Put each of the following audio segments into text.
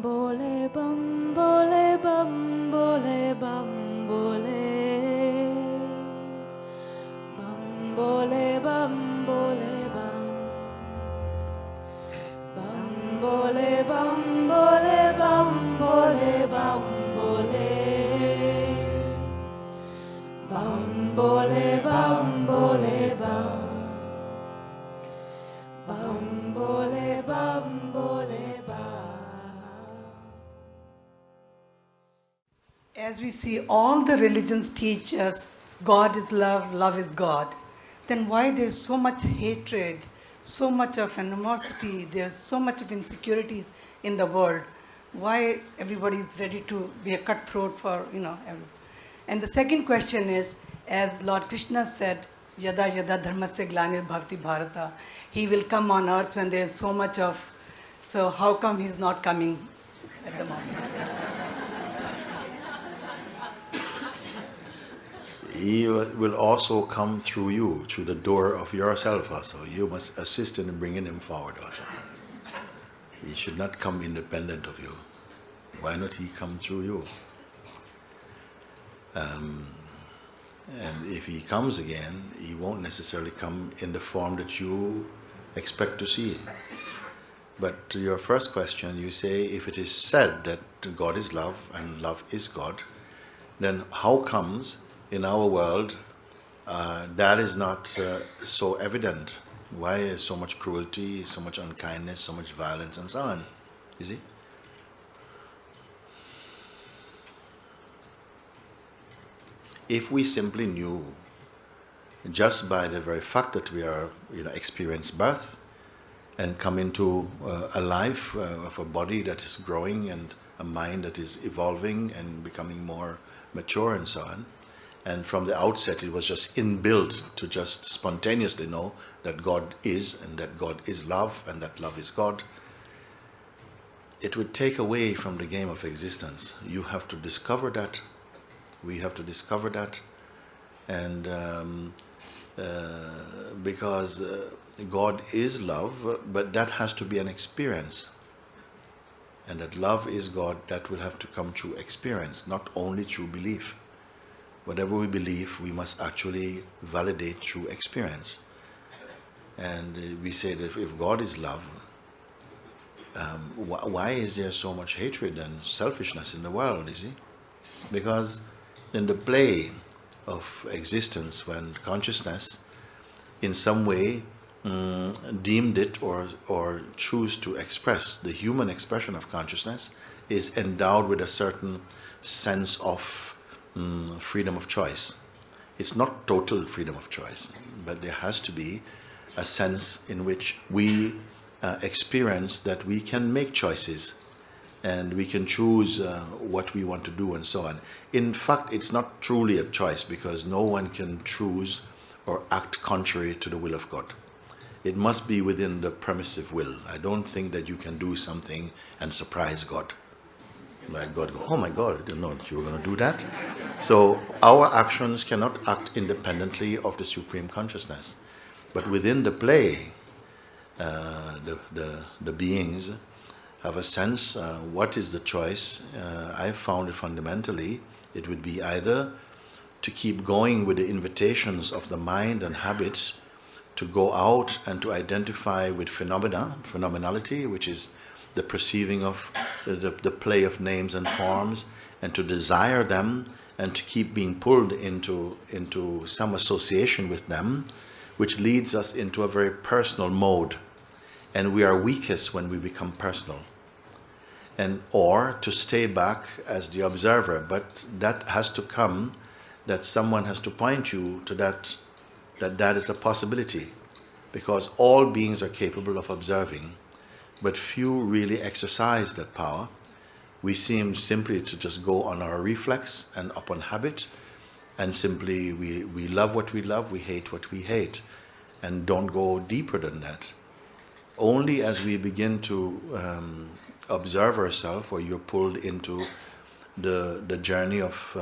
bole bum bole bum bole bum bole bum bole bum bole bum bum bole bum bole bum bole bum bole bum bole bum bole bum bum bole bum bole bum. As we see, all the religions teach us God is love, love is God. Then why there's so much hatred, so much of animosity, there's so much of insecurities in the world? Why everybody is ready to be a cutthroat for, And the second question is, as Lord Krishna said, Yada yada dharmasya glanir bhavati bharata, he will come on earth when there is so much of, so how come he's not coming at the moment? He will also come through you, through the door of yourself also. You must assist in bringing him forward also. He should not come independent of you. Why not he come through you? And if he comes again, he won't necessarily come in the form that you expect to see. But to your first question, you say, if it is said that God is love and love is God, then how comes in our world that is not so evident? Why is so much cruelty, so much unkindness, so much violence and so on? You see? If we simply knew, just by the very fact that we are, experience birth and come into a life of a body that is growing and a mind that is evolving and becoming more mature and so on, and from the outset it was just inbuilt to just spontaneously know that God is, and that God is love, and that love is God, it would take away from the game of existence. You have to discover that. We have to discover that. And because God is love, but that has to be an experience. And that love is God, that will have to come through experience, not only through belief. Whatever we believe, we must actually validate through experience. And we say that if God is love, why is there so much hatred and selfishness in the world, you see? Because in the play of existence, when consciousness in some way deemed it or choose to express, the human expression of consciousness is endowed with a certain sense of freedom of choice. It's not total freedom of choice, but there has to be a sense in which we experience that we can make choices and we can choose what we want to do and so on. In fact, it's not truly a choice, because no one can choose or act contrary to the will of God. It must be within the permissive will. I don't think that you can do something and surprise God. Like God go, oh my God, I didn't know that you were going to do that. So our actions cannot act independently of the Supreme Consciousness. But within the play, the beings have a sense, what is the choice? I found it fundamentally, it would be either to keep going with the invitations of the mind and habits to go out and to identify with phenomenality, which is the perceiving of the play of names and forms, and to desire them and to keep being pulled into some association with them, which leads us into a very personal mode. And we are weakest when we become personal. Or to stay back as the observer, but that has to come, that someone has to point you to that is a possibility, because all beings are capable of observing, but few really exercise that power. We seem simply to just go on our reflex and upon habit, and simply we love what we love, we hate what we hate, and don't go deeper than that. Only as we begin to observe ourselves, or you're pulled into the journey of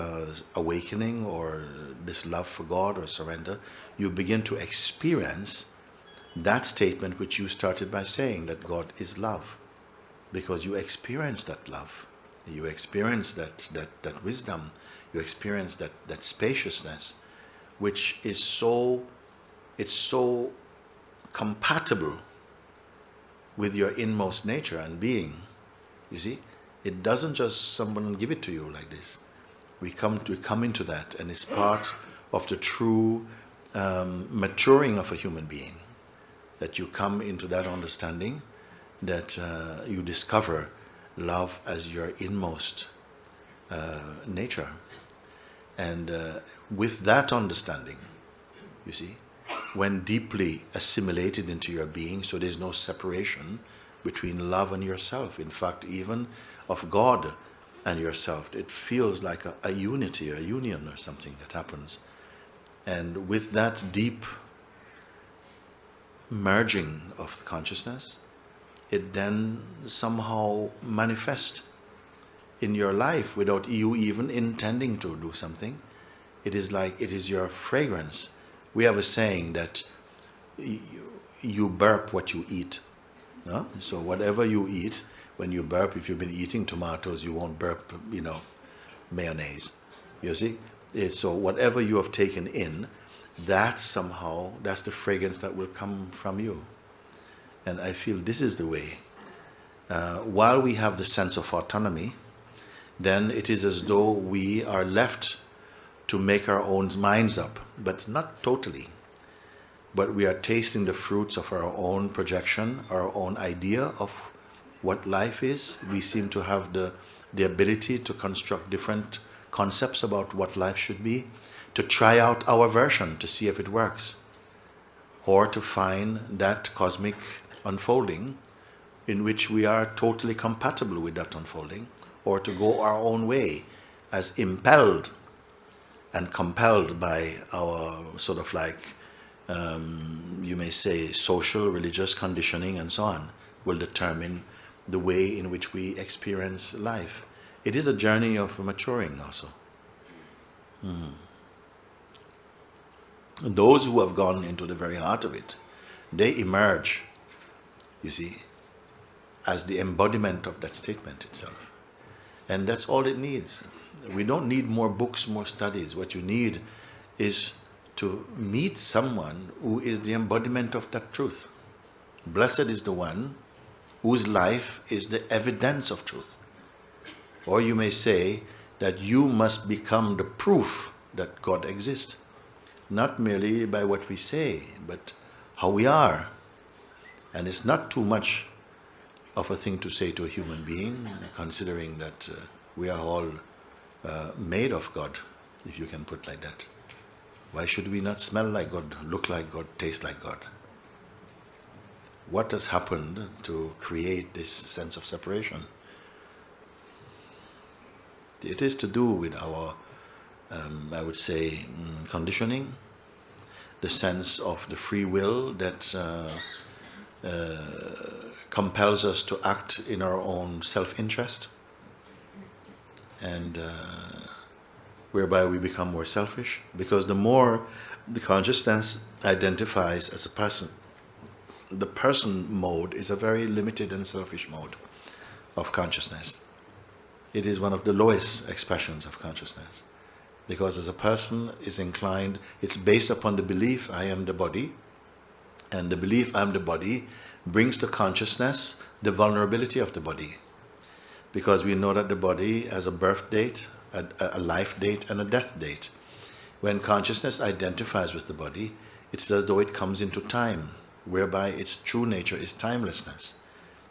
awakening or this love for God or surrender, you begin to experience that statement which you started by saying, that God is love. because you experience that love, you experience that wisdom, you experience that spaciousness, which is so compatible with your inmost nature and being. You see, it doesn't just someone give it to you like this. We come into that, and it's part of the true maturing of a human being. That you come into that understanding, that you discover love as your inmost nature, and with that understanding, you see, when deeply assimilated into your being, so there's no separation between love and yourself. In fact, even of God and yourself, it feels like a unity, a union or something that happens. And with that deep merging of consciousness, it then somehow manifests in your life without you even intending to do something. It is like it is your fragrance. We have a saying that you burp what you eat. No? So whatever you eat, when you burp, if you've been eating tomatoes, you won't burp, mayonnaise. You see? So whatever you have taken in, that's the fragrance that will come from you. And I feel this is the way. While we have the sense of autonomy, then it is as though we are left to make our own minds up, but not totally. But we are tasting the fruits of our own projection, our own idea of what life is. We seem to have the ability to construct different concepts about what life should be, to try out our version to see if it works, or to find that cosmic unfolding in which we are totally compatible with that unfolding, or to go our own way as impelled and compelled by our sort of like, you may say, social, religious conditioning and so on, will determine the way in which we experience life. It is a journey of maturing also. Those who have gone into the very heart of it, they emerge, you see, as the embodiment of that statement itself. And that's all it needs. We don't need more books, more studies. What you need is to meet someone who is the embodiment of that truth. Blessed is the one whose life is the evidence of truth. Or you may say that you must become the proof that God exists. Not merely by what we say, but how we are. And it's not too much of a thing to say to a human being, considering that we are all made of God, if you can put it like that. Why should we not smell like God, look like God, taste like God? What has happened to create this sense of separation? It is to do with our, I would say, conditioning, the sense of the free will that compels us to act in our own self-interest, and whereby we become more selfish, because the more the consciousness identifies as a person, the person mode is a very limited and selfish mode of consciousness. It is one of the lowest expressions of consciousness, because as a person is inclined, it's based upon the belief I am the body, and the belief I am the body brings to consciousness the vulnerability of the body, because we know that the body has a birth date, a life date, and a death date. When consciousness identifies with the body, it's as though it comes into time, whereby its true nature is timelessness.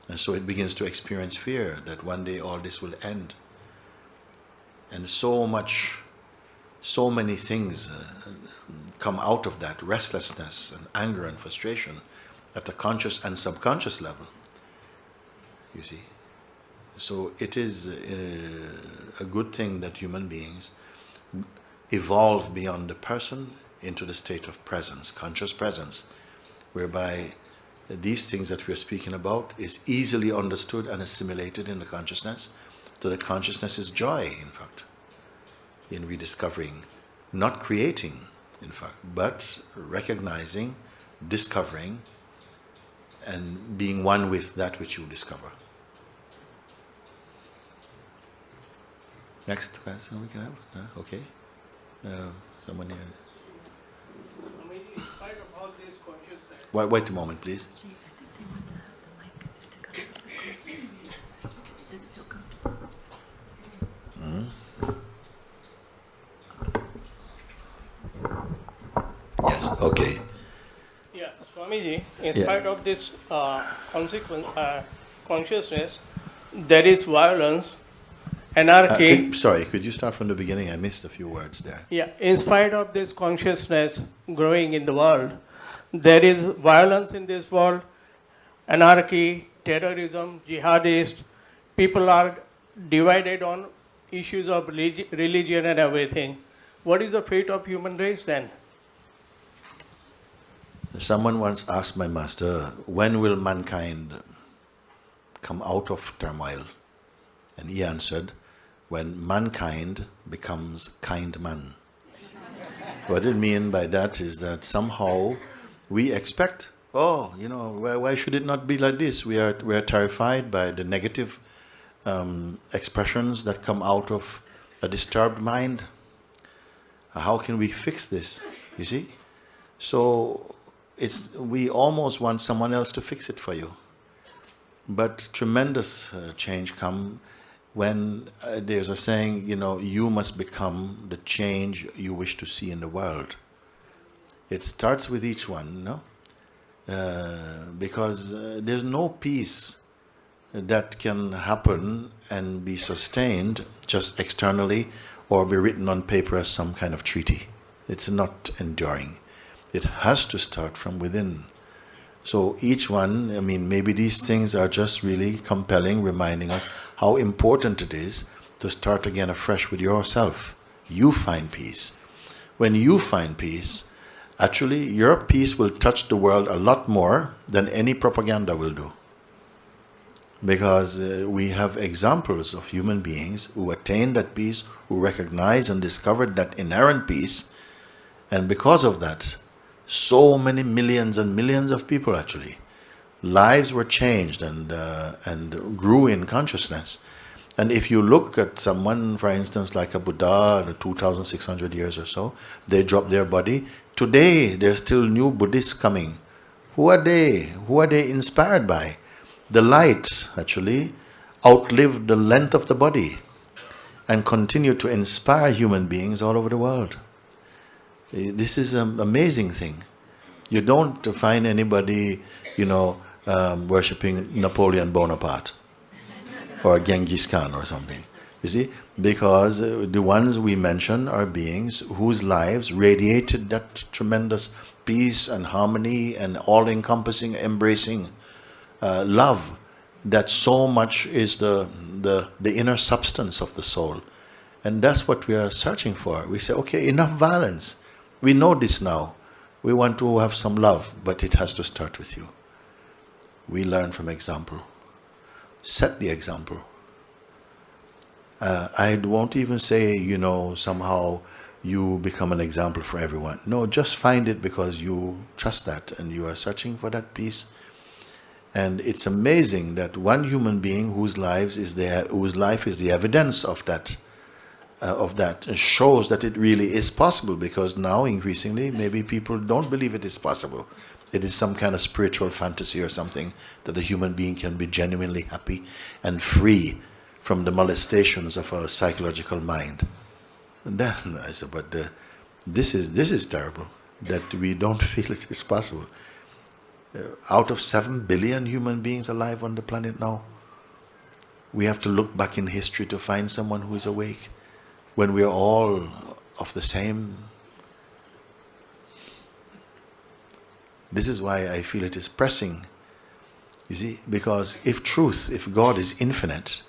And so it begins to experience fear that one day all this will end. And so many things come out of that, restlessness and anger and frustration at the conscious and subconscious level, you see. So it is a good thing that human beings evolve beyond the person into the state of presence, conscious presence, whereby these things that we are speaking about is easily understood and assimilated in the consciousness. So the consciousness is joy, in fact, in rediscovering, not creating, in fact, but recognizing, discovering, and being one with that which you discover. Next question we can have? Okay. Someone here. In spite of all this consciousness. Wait a moment, please. Gee, I think they want to have the mic to come closer. Does it feel comfortable? Yes, okay. Yeah, Swamiji, in spite of this consciousness, there is violence, anarchy. Could you start from the beginning? I missed a few words there. Yeah, in spite of this consciousness growing in the world, there is violence in this world, anarchy, terrorism, jihadists. People are divided on issues of religion and everything. What is the fate of human race then? Someone once asked my master, when will mankind come out of turmoil? And he answered, when mankind becomes kind man. What it means by that is that somehow we expect, why should it not be like this? We are terrified by the negative expressions that come out of a disturbed mind. How can we fix this? You see? So we almost want someone else to fix it for you. But tremendous change comes when there's a saying, you must become the change you wish to see in the world. It starts with each one, because there's no peace that can happen and be sustained just externally or be written on paper as some kind of treaty. It's not enduring. It has to start from within. So each one, maybe these things are just really compelling, reminding us how important it is to start again afresh with yourself. You find peace. When you find peace, actually your peace will touch the world a lot more than any propaganda will do. Because we have examples of human beings who attained that peace, who recognized and discovered that inherent peace, and because of that, so many millions and millions of people actually, lives were changed and grew in consciousness. And if you look at someone, for instance, like a Buddha, 2,600 years or so, they dropped their body. Today, there's still new Buddhists coming. Who are they? Who are they inspired by? The light, actually, outlived the length of the body and continue to inspire human beings all over the world. This is an amazing thing. You don't find anybody, worshipping Napoleon Bonaparte or Genghis Khan or something. You see, because the ones we mention are beings whose lives radiated that tremendous peace and harmony and all-encompassing, embracing love that so much is the inner substance of the soul. And that's what we are searching for. We say, okay, enough violence. We know this now. We want to have some love, but it has to start with you. We learn from example. Set the example. I won't even say, somehow you become an example for everyone. No, just find it because you trust that and you are searching for that peace. And it's amazing that one human being whose life is the evidence of that, shows that it really is possible, because now increasingly maybe people don't believe it is possible. It is some kind of spiritual fantasy or something that a human being can be genuinely happy and free from the molestations of a psychological mind. And then I said, but this is terrible that we don't feel it is possible. Out of 7 billion human beings alive on the planet now, we have to look back in history to find someone who is awake, when we are all of the same. This is why I feel it is pressing, you see, because if God is infinite,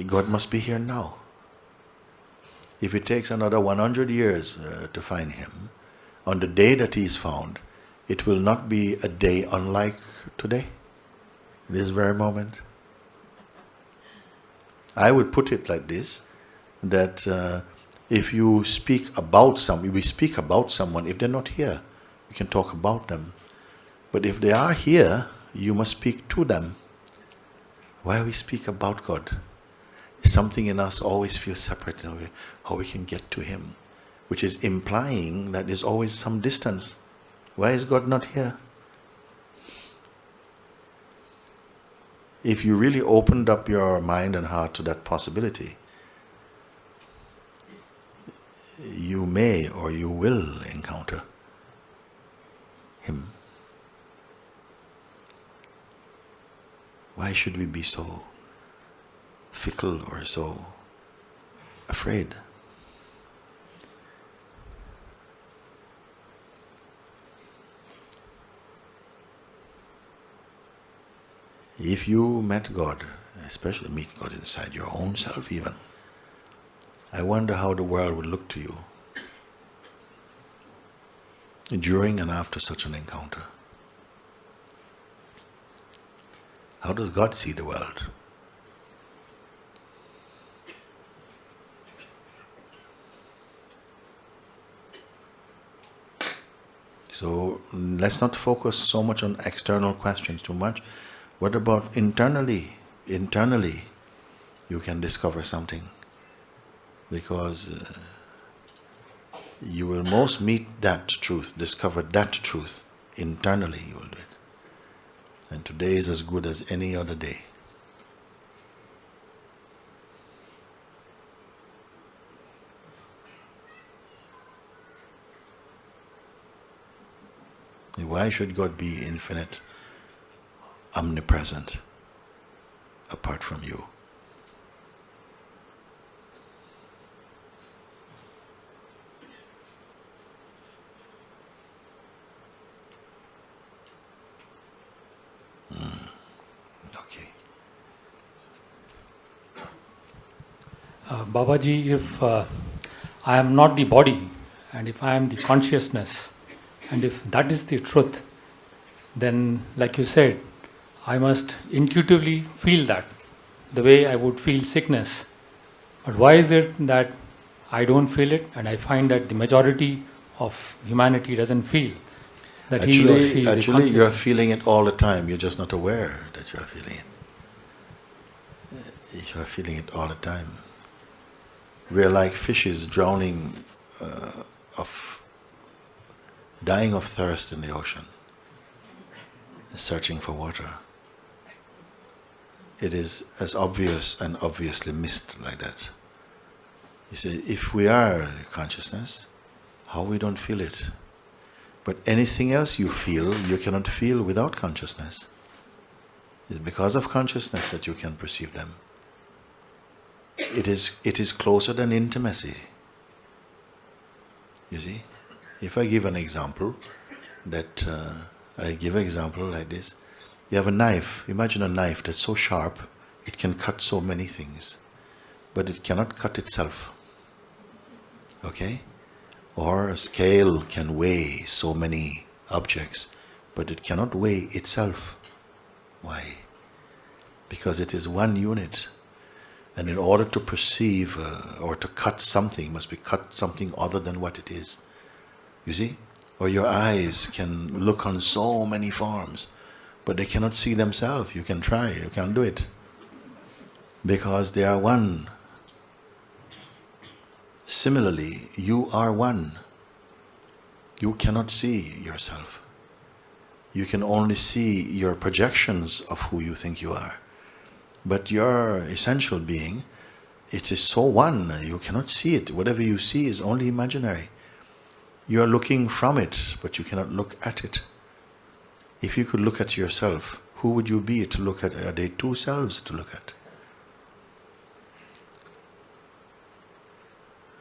God must be here now. If it takes another 100 years to find Him, on the day that He is found, it will not be a day unlike today, this very moment. I would put it like this, that if you speak about we speak about someone, if they're not here, we can talk about them. But if they are here, you must speak to them. Why we speak about God? Something in us always feels separate in a way, how we can get to Him, which is implying that there's always some distance. Why is God not here? If you really opened up your mind and heart to that possibility, you may or you will encounter Him. Why should we be so fickle or so afraid? If you met God, especially meet God inside your own self even, I wonder how the world would look to you during and after such an encounter. How does God see the world? So let's not focus so much on external questions too much. What about internally? Internally, you can discover something, because you will most meet that truth, discover that truth internally. You will do it, and today is as good as any other day. Why should God be infinite, omnipresent, apart from you? Okay. Babaji, if I am not the body, and if I am the consciousness, and if that is the truth, then, like you said, I must intuitively feel that, the way I would feel sickness. But why is it that I don't feel it, and I find that the majority of humanity doesn't feel that he or she is the Actually, conscious? you are feeling it all the time. You're just not aware that you are feeling it. You are feeling it all the time. We are like fishes drowning, dying of thirst in the ocean, searching for water. It is as obvious and obviously missed like that. You see, if we are consciousness, how we don't feel it? But anything else you feel, you cannot feel without consciousness. It's because of consciousness that you can perceive them. It is closer than intimacy. You see? If I give an example, I give an example like this. You have a knife. Imagine a knife that's so sharp, it can cut so many things, but it cannot cut itself. Okay? Or a scale can weigh so many objects, but it cannot weigh itself. Why? Because it is one unit. And in order to perceive or to cut something, must be cut something other than what it is. You see? Or your eyes can look on so many forms, but they cannot see themselves. You can try, you can't do it. Because they are one. Similarly, you are one. You cannot see yourself. You can only see your projections of who you think you are. But your essential being, it is so one, you cannot see it. Whatever you see is only imaginary. You are looking from it, but you cannot look at it. If you could look at yourself, who would you be to look at? Are there two selves to look at?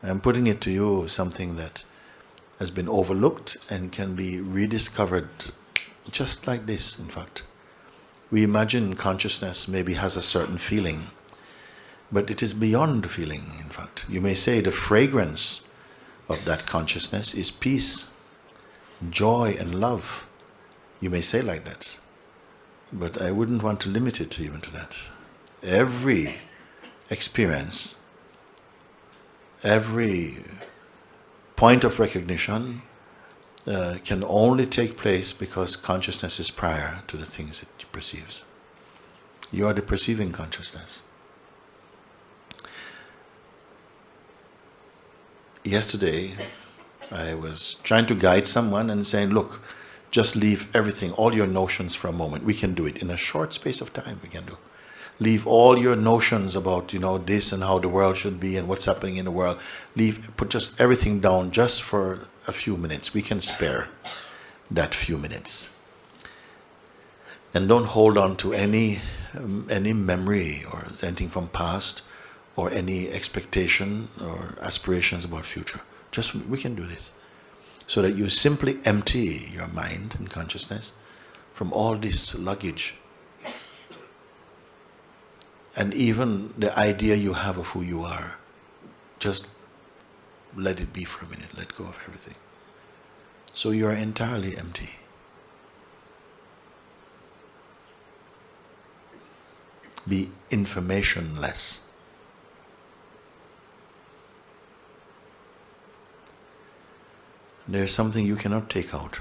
I'm putting it to you something that has been overlooked and can be rediscovered just like this, in fact. We imagine consciousness maybe has a certain feeling, but it is beyond feeling, in fact. You may say the fragrance of that consciousness is peace, joy and love. You may say like that, but I wouldn't want to limit it even to that. Every experience, every point of recognition can only take place because consciousness is prior to the things it perceives. You are the perceiving consciousness. yesterday I was trying to guide someone and saying, look, just leave everything, all your notions for a moment. We can do it in a short space of time. We can do. Leave all your notions about, this and how the world should be and what's happening in the world. Put just everything down just for a few minutes. We can spare that few minutes. And don't hold on to any memory or anything from past or any expectation or aspirations about future. Just we can do this. So that you simply empty your mind and consciousness from all this luggage. And even the idea you have of who you are. Just let it be for a minute. Let go of everything. So you are entirely empty. Be informationless. There's something you cannot take out.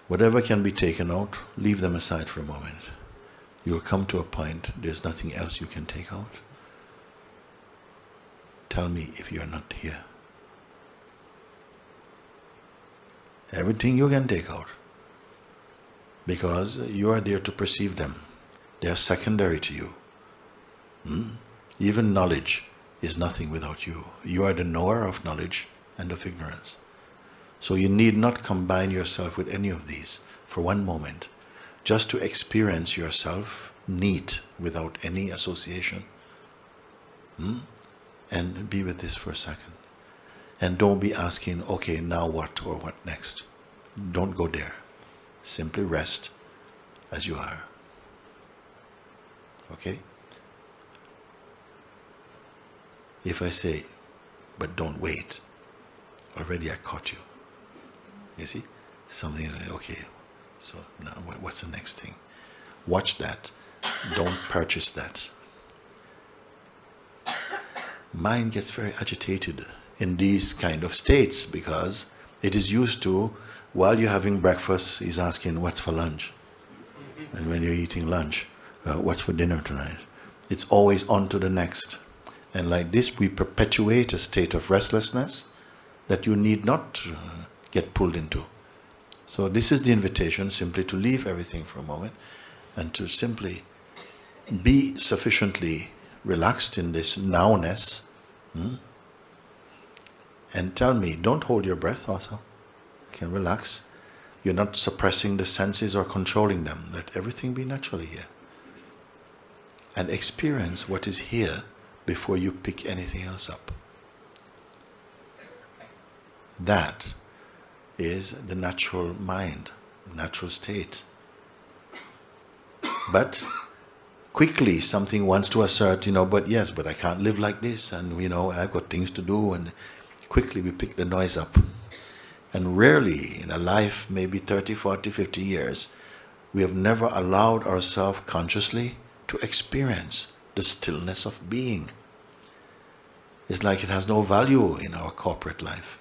Whatever can be taken out, leave them aside for a moment. You'll come to a point, there's nothing else you can take out. Tell me if you're not here. Everything you can take out. Because you are there to perceive them. They are secondary to you. Even knowledge is nothing without you. You are the knower of knowledge and of ignorance. So you need not combine yourself with any of these for one moment, just to experience yourself neat without any association. And be with this for a second. And don't be asking, okay, now what or what next? Don't go there. Simply rest as you are. Okay? If I say, but don't wait, already I caught you. You see? Something like, okay, so now what's the next thing? Watch that. Don't purchase that. Mind gets very agitated in these kind of states because it is used to, while you're having breakfast, is asking, what's for lunch? And when you're eating lunch, what's for dinner tonight? It's always on to the next. And like this, we perpetuate a state of restlessness that you need not get pulled into. So this is the invitation, simply to leave everything for a moment and to simply be sufficiently relaxed in this nowness. And tell me, don't hold your breath also. You can relax. You're not suppressing the senses or controlling them. Let everything be naturally here. And experience what is here before you pick anything else up. That is the natural mind, natural state. But quickly something wants to assert, but I can't live like this, and I've got things to do, and quickly we pick the noise up. And rarely in a life, maybe 30, 40, 50 years, we have never allowed ourselves consciously to experience the stillness of being. It's like it has no value in our corporate life.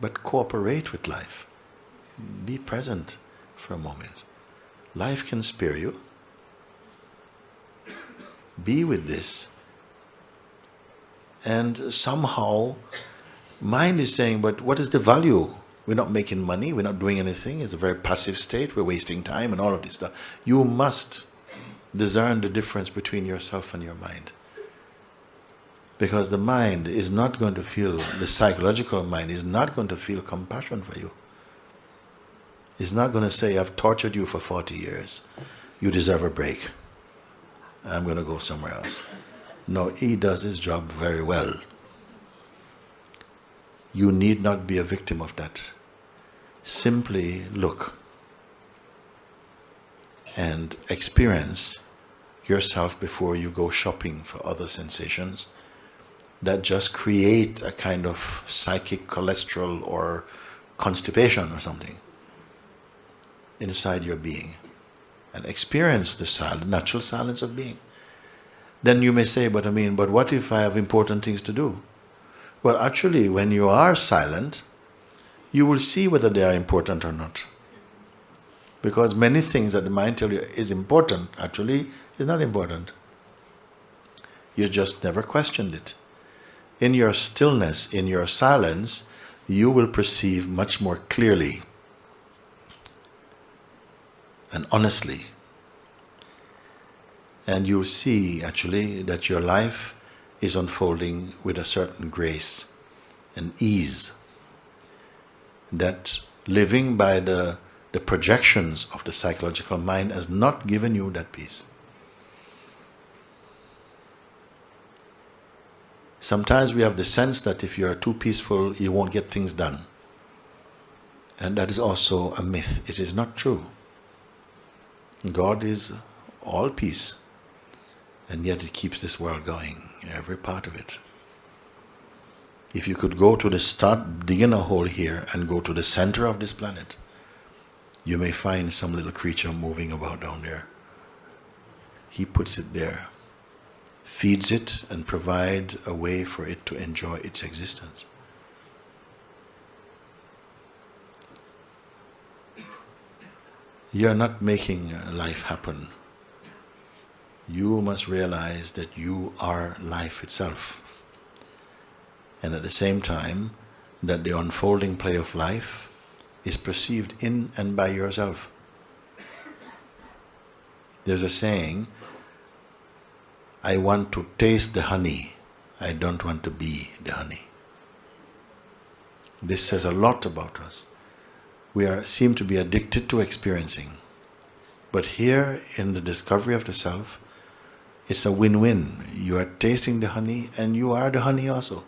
But cooperate with life. Be present for a moment. Life can spare you. Be with this. And somehow, mind is saying, but what is the value? We're not making money, we're not doing anything, it's a very passive state, we're wasting time and all of this stuff. You must discern the difference between yourself and your mind. Because the mind is not going to feel, the psychological mind is not going to feel compassion for you. It's not going to say, I've tortured you for 40 years. You deserve a break. I'm going to go somewhere else. No, he does his job very well. You need not be a victim of that. Simply look and experience yourself before you go shopping for other sensations that just create a kind of psychic cholesterol or constipation or something inside your being. And experience the natural silence of being. Then you may say, but what if I have important things to do? Well, actually, when you are silent, you will see whether they are important or not. Because many things that the mind tells you is important, actually, is not important. You just never questioned it. In your stillness, in your silence, you will perceive much more clearly and honestly. And you'll see actually that your life is unfolding with a certain grace and ease. That living by the projections of the psychological mind has not given you that peace. Sometimes we have the sense that if you are too peaceful, you won't get things done. And that is also a myth. It is not true. God is all peace, and yet it keeps this world going, every part of it. If you could go to start digging a hole here and go to the center of this planet, you may find some little creature moving about down there. He puts it there, feeds it, and provides a way for it to enjoy its existence. You're not making life happen. You must realize that you are life itself. And at the same time, that the unfolding play of life is perceived in and by yourself. There's a saying, I want to taste the honey, I don't want to be the honey. This says a lot about us. We seem to be addicted to experiencing. But here in the discovery of the self, it's a win-win. You are tasting the honey and you are the honey also.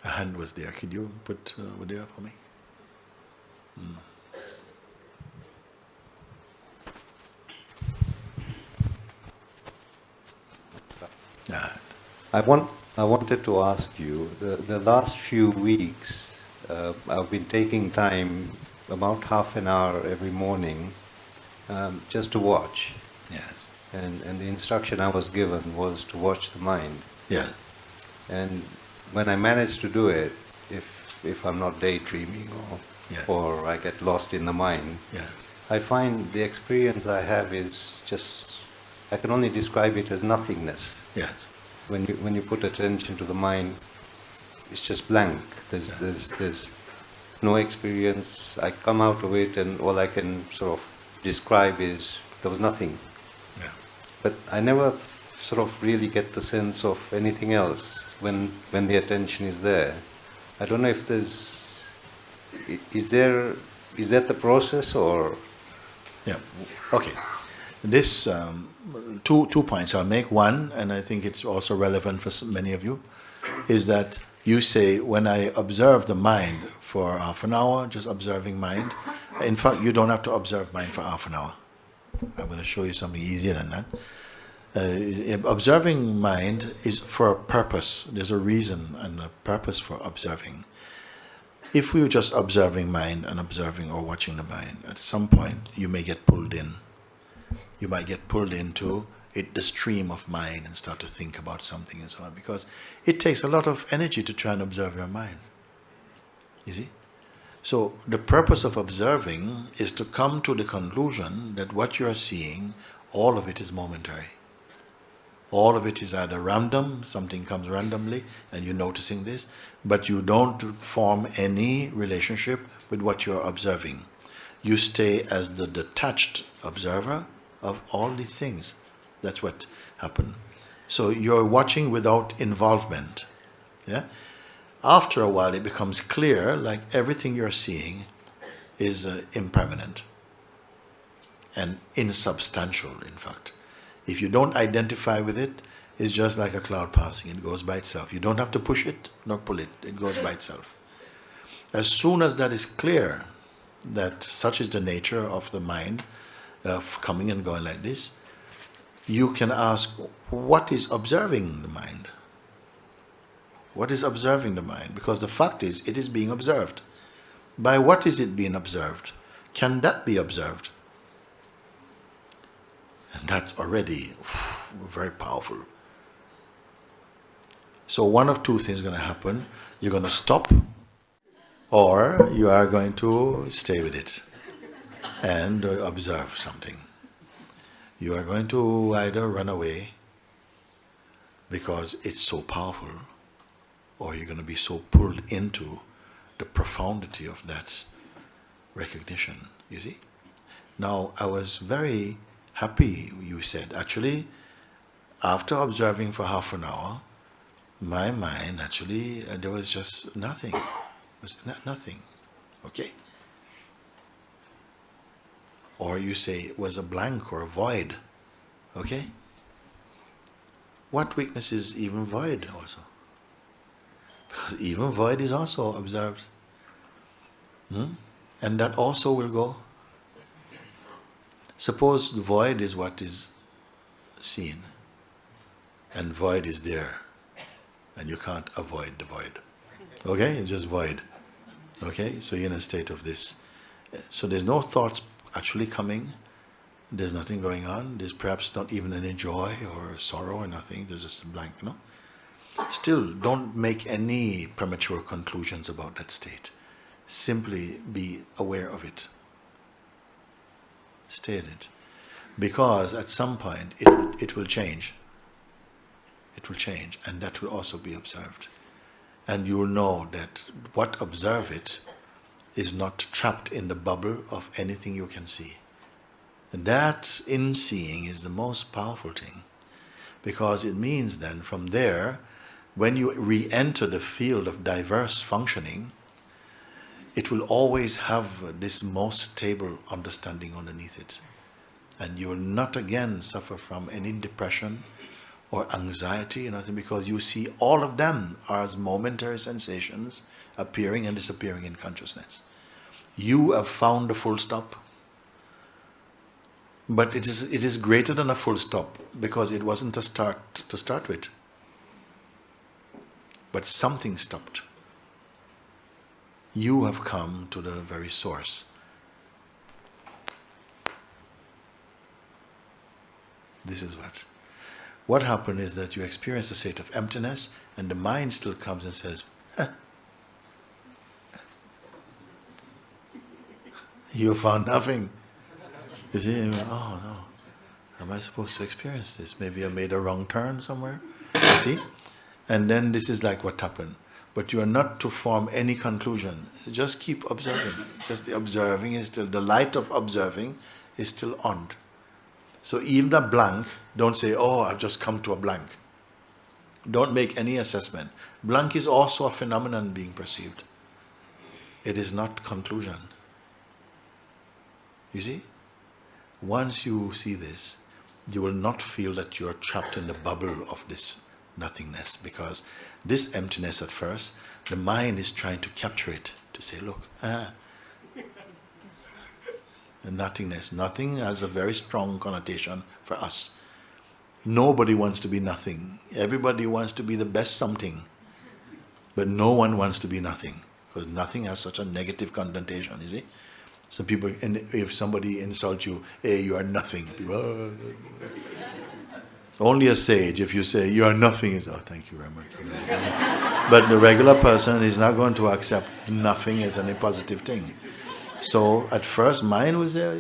A hand was there. Could you put over there for me? Yeah. I wanted to ask you, the last few weeks, I've been taking time, about half an hour every morning, just to watch. Yes. And the instruction I was given was to watch the mind. Yes. And when I manage to do it, if I'm not daydreaming Yes. or I get lost in the mind, Yes. I find the experience I have is just, I can only describe it as nothingness. Yes. When you put attention to the mind, it's just blank. There's no experience. I come out of it and all I can sort of describe is there was nothing. Yeah. But I never sort of really get the sense of anything else when the attention is there. I don't know if is that the process or? Yeah. Okay. This two points I'll make. One, and I think it's also relevant for many of you, is that you say, when I observe the mind for half an hour, just observing mind. In fact, you don't have to observe mind for half an hour. I'm going to show you something easier than that. Observing mind is for a purpose. There's a reason and a purpose for observing. If we were just observing mind and observing or watching the mind, at some point you may get pulled in. You might get pulled into the stream of mind and start to think about something and so on, because it takes a lot of energy to try and observe your mind. You see? So the purpose of observing is to come to the conclusion that what you are seeing, all of it is momentary. All of it is either random, something comes randomly and you're noticing this, but you don't form any relationship with what you're observing. You stay as the detached observer of all these things. That's what happened. So you're watching without involvement. Yeah? After a while it becomes clear, like everything you're seeing is impermanent and insubstantial, in fact. If you don't identify with it, it's just like a cloud passing. It goes by itself. You don't have to push it, nor pull it. It goes by itself. As soon as that is clear, that such is the nature of the mind, of coming and going like this, you can ask, what is observing the mind? What is observing the mind? Because the fact is, it is being observed. By what is it being observed? Can that be observed? And that's already very powerful. So one of two things is going to happen. You're going to stop, or you are going to stay with it and observe something. You are going to either run away because it's so powerful, or you're going to be so pulled into the profundity of that recognition, you see? Now, I was very happy you said, actually, after observing for half an hour, my mind actually, there was just nothing. It was nothing, okay? Or you say it was a blank or a void, okay? What weakness is even void also? Because even void is also observed. And that also will go. Suppose the void is what is seen, and void is there, and you can't avoid the void. Okay? It's just void. Okay? So you're in a state of this. So there's no thoughts actually coming. There's nothing going on. There's perhaps not even any joy or sorrow or nothing. There's just a blank, no? Still, don't make any premature conclusions about that state. Simply be aware of it. Stay in it. Because at some point it will change. It will change, and that will also be observed. And you will know that what observe it is not trapped in the bubble of anything you can see. And that in seeing is the most powerful thing, because it means then from there, when you re-enter the field of diverse functioning, it will always have this most stable understanding underneath it. And you will not again suffer from any depression or anxiety or nothing, because you see all of them as momentary sensations appearing and disappearing in consciousness. You have found the full stop. But it is greater than a full stop, because it wasn't a start to start with. But something stopped. You have come to the very source. This is what. What happened is that you experience a state of emptiness, and the mind still comes and says, you found nothing. You see, oh no, am I supposed to experience this? Maybe I made a wrong turn somewhere. You see? And then this is like what happened. But you are not to form any conclusion. Just keep observing. Just the observing is still, the light of observing is still on. So even a blank, don't say, oh, I've just come to a blank. Don't make any assessment. Blank is also a phenomenon being perceived. It is not conclusion. You see? Once you see this, you will not feel that you're trapped in the bubble of this nothingness, because this emptiness at first, the mind is trying to capture it, to say, look, nothingness. Nothing has a very strong connotation for us. Nobody wants to be nothing. Everybody wants to be the best something. But no one wants to be nothing, because nothing has such a negative connotation, you see? Some people, if somebody insults you, hey, you are nothing. People, only a sage, if you say, you are nothing, is, oh, thank you very much. But the regular person is not going to accept nothing as any positive thing. So at first, mine was there,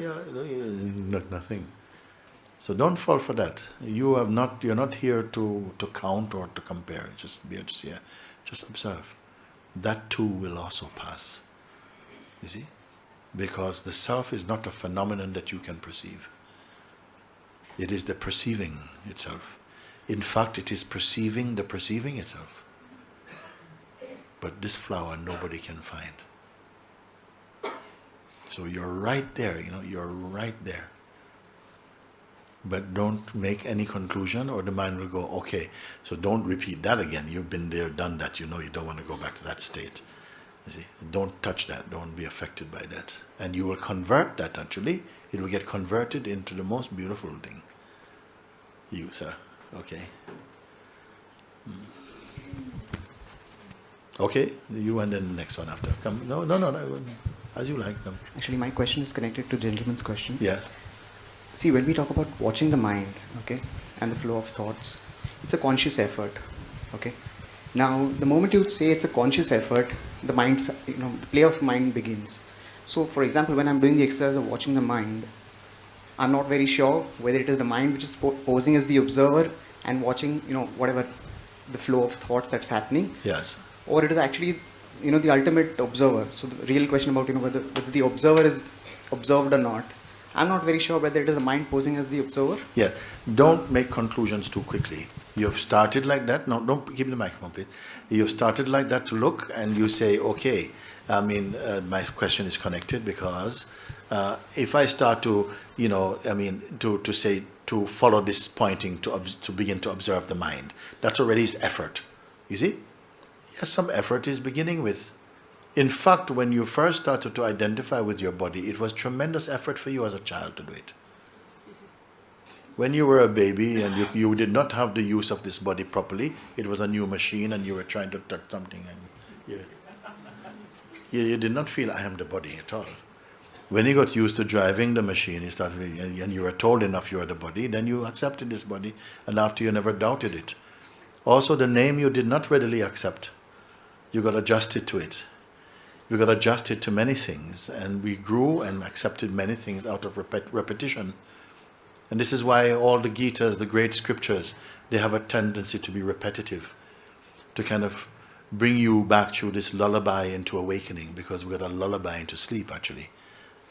nothing. So don't fall for that. You're not here to count or to compare. Just be just here. Just observe. That too will also pass. You see? Because the self is not a phenomenon that you can perceive. It is the perceiving itself. In fact, it is perceiving the perceiving itself. But this flower nobody can find. So you're right there, you're right there. But don't make any conclusion, or the mind will go, okay, so don't repeat that again. You've been there, done that, you don't want to go back to that state. You see, don't touch that, don't be affected by that. And you will convert that actually, it will get converted into the most beautiful thing. You, sir, okay. Okay, you and then the next one after. Come, no, as you like, come. Actually, my question is connected to gentleman's question. Yes. See, when we talk about watching the mind, okay, and the flow of thoughts, it's a conscious effort, okay. Now, the moment you say it's a conscious effort, the mind's, the play of mind begins. So, for example, when I'm doing the exercise of watching the mind, I'm not very sure whether it is the mind which is posing as the observer and watching, whatever the flow of thoughts that's happening. Yes. Or it is actually, the ultimate observer. So the real question about, whether the observer is observed or not, I'm not very sure whether it is the mind posing as the observer. Yeah. Don't make conclusions too quickly. You've started like that. No, don't give me the microphone, please. You've started like that to look, and you say, okay, my question is connected because if I start to, to follow this pointing to begin to observe the mind, that already is effort. You see? Yes, some effort is beginning with. In fact, when you first started to identify with your body, it was tremendous effort for you as a child to do it. When you were a baby and you did not have the use of this body properly, it was a new machine and you were trying to touch something and you did not feel I am the body at all. When you got used to driving the machine, and you were told enough you are the body, then you accepted this body, and after you never doubted it. Also, the name you did not readily accept. You got adjusted to it. You got adjusted to many things, and we grew and accepted many things out of repetition. And this is why all the Gitas, the great scriptures, they have a tendency to be repetitive, to kind of bring you back through this lullaby into awakening, because we got a lullaby into sleep actually,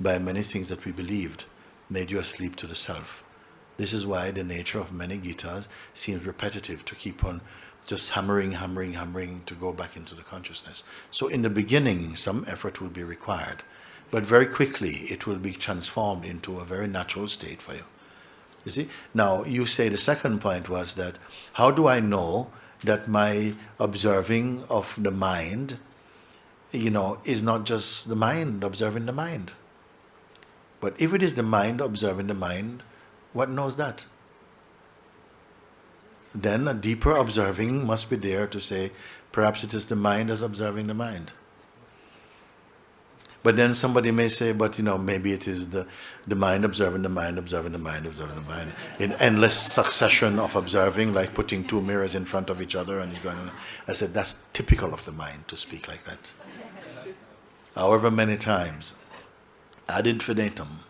by many things that we believed, made you asleep to the self. This is why the nature of many Gitas seems repetitive, to keep on just hammering to go back into the consciousness. So in the beginning, some effort will be required, but very quickly it will be transformed into a very natural state for you. You see? Now, you say the second point was that, how do I know that my observing of the mind, is not just the mind observing the mind? But if it is the mind observing the mind, what knows that? Then a deeper observing must be there to say, perhaps it is the mind as observing the mind. But then somebody may say, but maybe it is the mind observing the mind, observing the mind, observing the mind, in endless succession of observing, like putting two mirrors in front of each other and going on. I said, that's typical of the mind to speak like that. However many times, ad infinitum,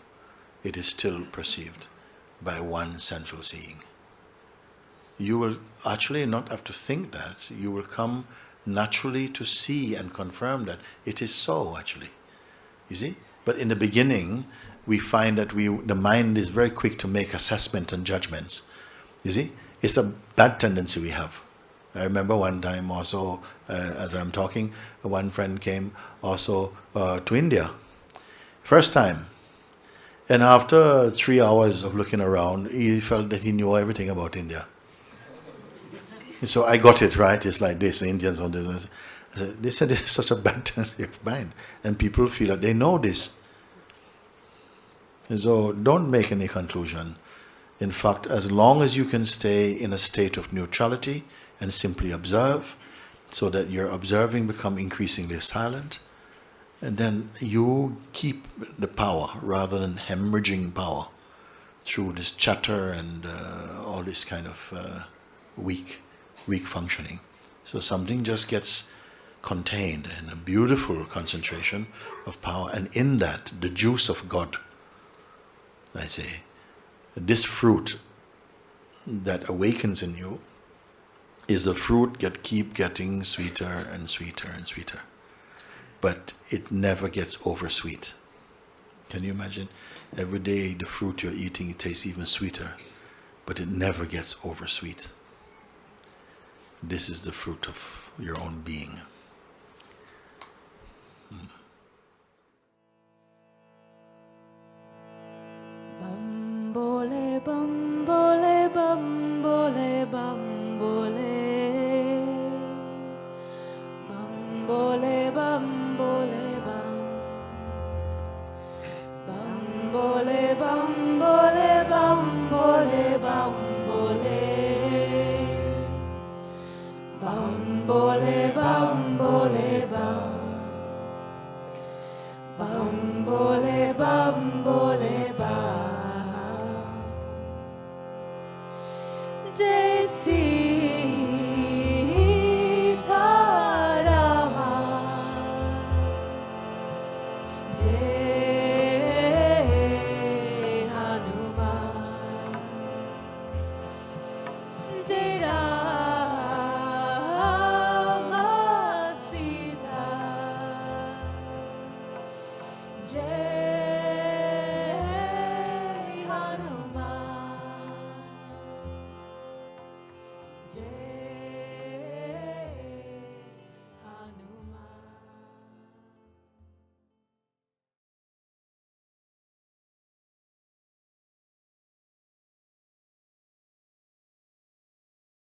it is still perceived by one central seeing. You will actually not have to think that. You will come naturally to see and confirm that it is so actually. You see? But in the beginning, we find that the mind is very quick to make assessment and judgments. You see? It's a bad tendency we have. I remember one time also, as I'm talking, one friend came also to India. First time. And after 3 hours of looking around, he felt that he knew everything about India. So I got it right. It's like this, the Indians on this. I said, they said this is such a bad tendency of mind, and people feel that they know this. And so don't make any conclusion. In fact, as long as you can stay in a state of neutrality and simply observe, so that your observing become increasingly silent, and then you keep the power rather than hemorrhaging power through this chatter and all this kind of weak functioning. So something just gets contained in a beautiful concentration of power, and in that, the juice of God, I say, this fruit that awakens in you is the fruit that keep getting sweeter and sweeter and sweeter. But it never gets over sweet. Can you imagine? Every day the fruit you're eating, it tastes even sweeter, but it never gets over sweet. This is the fruit of your own being. Bambole, bambole, bambole, bambole. Bambole, bambole, bam. Bambole, bambole, bambole, bambole. Bambole, bambole, bam. Bambole, bambole, bam. Jai